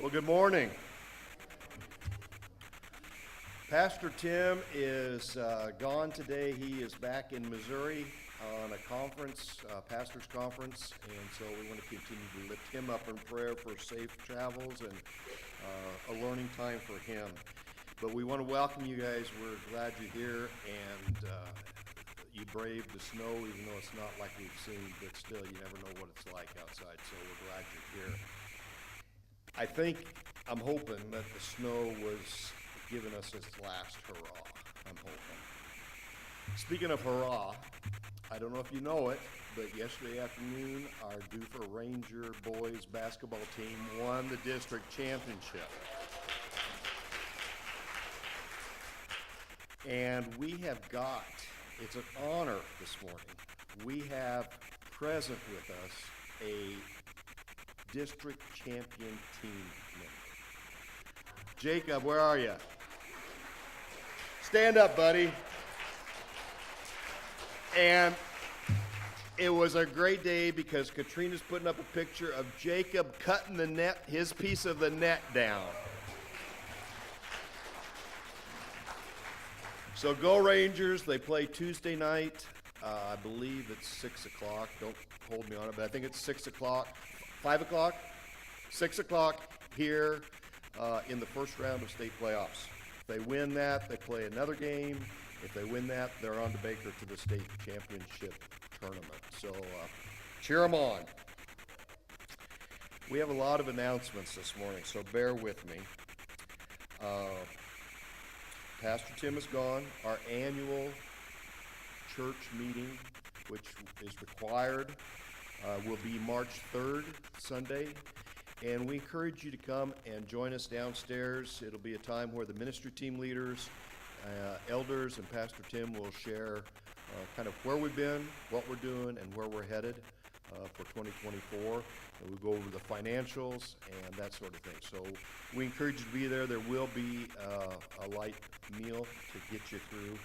Well, good morning. Pastor Tim is gone today. He is back in Missouri on a conference, pastor's conference, and so we want to continue to lift him up in prayer for safe travels and a learning time for him. But we want to welcome you guys. We're glad you're here, and you braved the snow, even though it's not like we've seen, but still, you never know what it's like outside, so we're glad you're here. I'm hoping that the snow was giving us its last hurrah. I'm hoping. Speaking of hurrah, I don't know if you know it, but yesterday afternoon, our Doofer Ranger boys basketball team won the district championship. And we have got, it's an honor this morning, we have present with us a district champion team member. Jacob, where are you? Stand up, buddy. And it was a great day because Katrina's putting up a picture of Jacob cutting the net, his piece of the net down. So go Rangers. They play Tuesday night. I believe it's 6 o'clock. Don't hold me on it, but I think it's 6 o'clock. 5 o'clock? 6 o'clock here in the first round of state playoffs. If they win that, they play another game. If they win that, they're on to Baker to the state championship tournament. So cheer them on. We have a lot of announcements this morning, so bear with me. Pastor Tim is gone. Our annual church meeting which is required, will be March 3rd, Sunday. And we encourage you to come and join us downstairs. It'll be a time where the ministry team leaders, elders, and Pastor Tim will share kind of where we've been, what we're doing, and where we're headed for 2024. And we'll go over the financials and that sort of thing. So we encourage you to be there. There will be a light meal to get you through.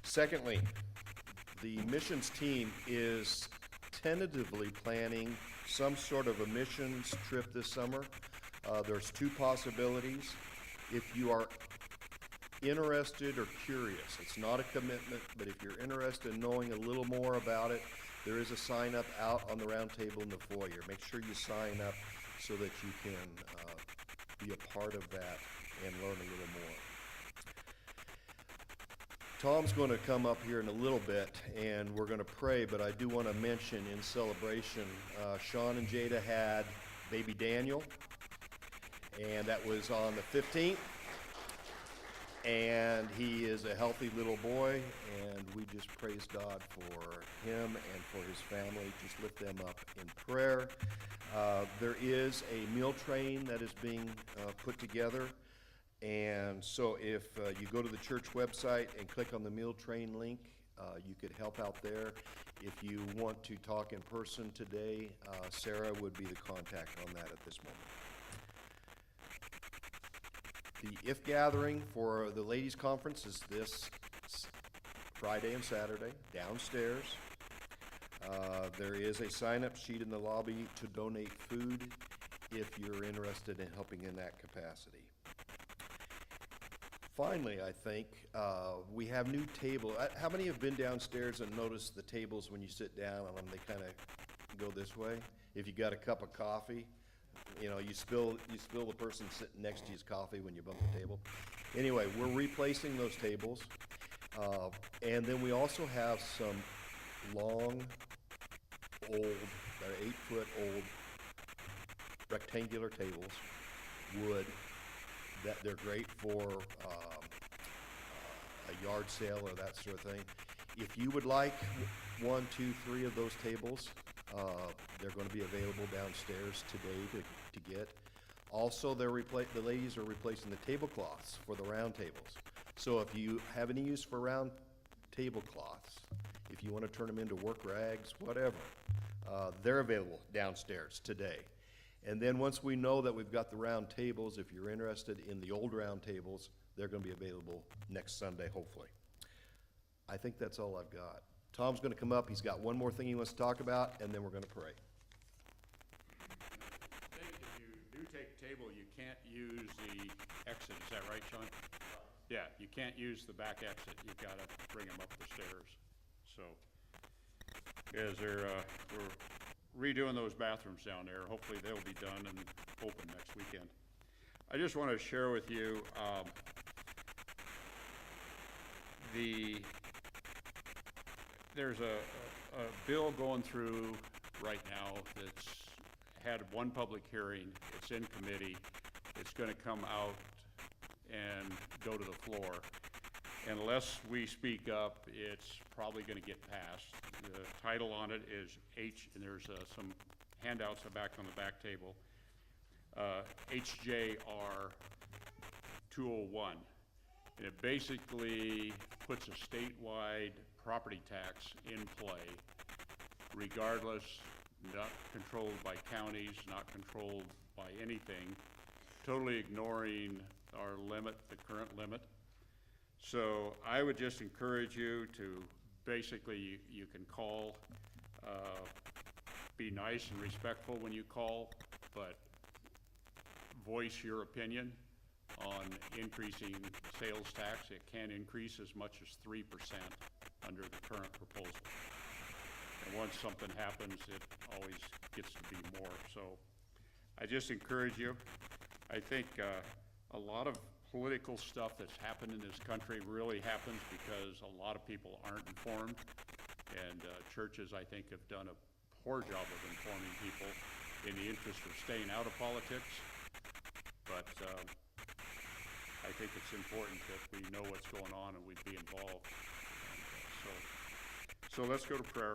Secondly, the missions team is tentatively planning some sort of a missions trip this summer. There's two possibilities. If you are interested or curious, it's not a commitment, but if you're interested in knowing a little more about it, there is a sign up out on the round table in the foyer. Make sure you sign up so that you can be a part of that and learn a little more. Tom's going to come up here in a little bit, and we're going to pray, but I do want to mention in celebration, Sean and Jada had baby Daniel, and that was on the 15th, and he is a healthy little boy, and we just praise God for him and for his family. Just lift them up in prayer. There is a meal train that is being put together. And so if you go to the church website and click on the meal train link, you could help out there. If you want to talk in person today, Sarah would be the contact on that at this moment. The IF gathering for the ladies' conference is this Friday and Saturday downstairs. There is a sign-up sheet in the lobby to donate food if you're interested in helping in that capacity. Finally, I think, we have new tables. How many have been downstairs and noticed the tables when you sit down on them, they kind of go this way? If you got a cup of coffee, you know, you spill the person sitting next to you's coffee when you bump the table. Anyway, we're replacing those tables. And then we also have some long, old, they're 8-foot old rectangular tables, wood, that they're great for a yard sale or that sort of thing. If you would like 1, 2, 3 of those tables, they're going to be available downstairs today to get. Also, the ladies are replacing the tablecloths for the round tables. So if you have any use for round tablecloths, if you want to turn them into work rags, whatever, they're available downstairs today. And then once we know that we've got the round tables, if you're interested in the old round tables, they're going to be available next Sunday, hopefully. I think that's all I've got. Tom's going to come up. He's got one more thing he wants to talk about, and then we're going to pray. I think if you do take a table, you can't use the exit. Is that right, Sean? Yeah, you can't use the back exit. You've got to bring them up the stairs. So, as we're redoing those bathrooms down there. Hopefully they'll be done and open next weekend. I just want to share with you there's a bill going through right now that's had one public hearing. It's in committee. It's going to come out and go to the floor. Unless we speak up, it's probably going to get passed. The title on it is and there's some handouts back on the back table, HJR 201. And it basically puts a statewide property tax in play, regardless, not controlled by counties, not controlled by anything, totally ignoring our limit, the current limit. So I would just encourage you to basically, you can call, be nice and respectful when you call, but voice your opinion on increasing sales tax. It can increase as much as 3% under the current proposal. And once something happens, it always gets to be more. So I just encourage you. I think a lot of political stuff that's happened in this country really happens because a lot of people aren't informed, and churches, I think, have done a poor job of informing people in the interest of staying out of politics. But I think it's important that we know what's going on and we be involved. So So let's go to prayer.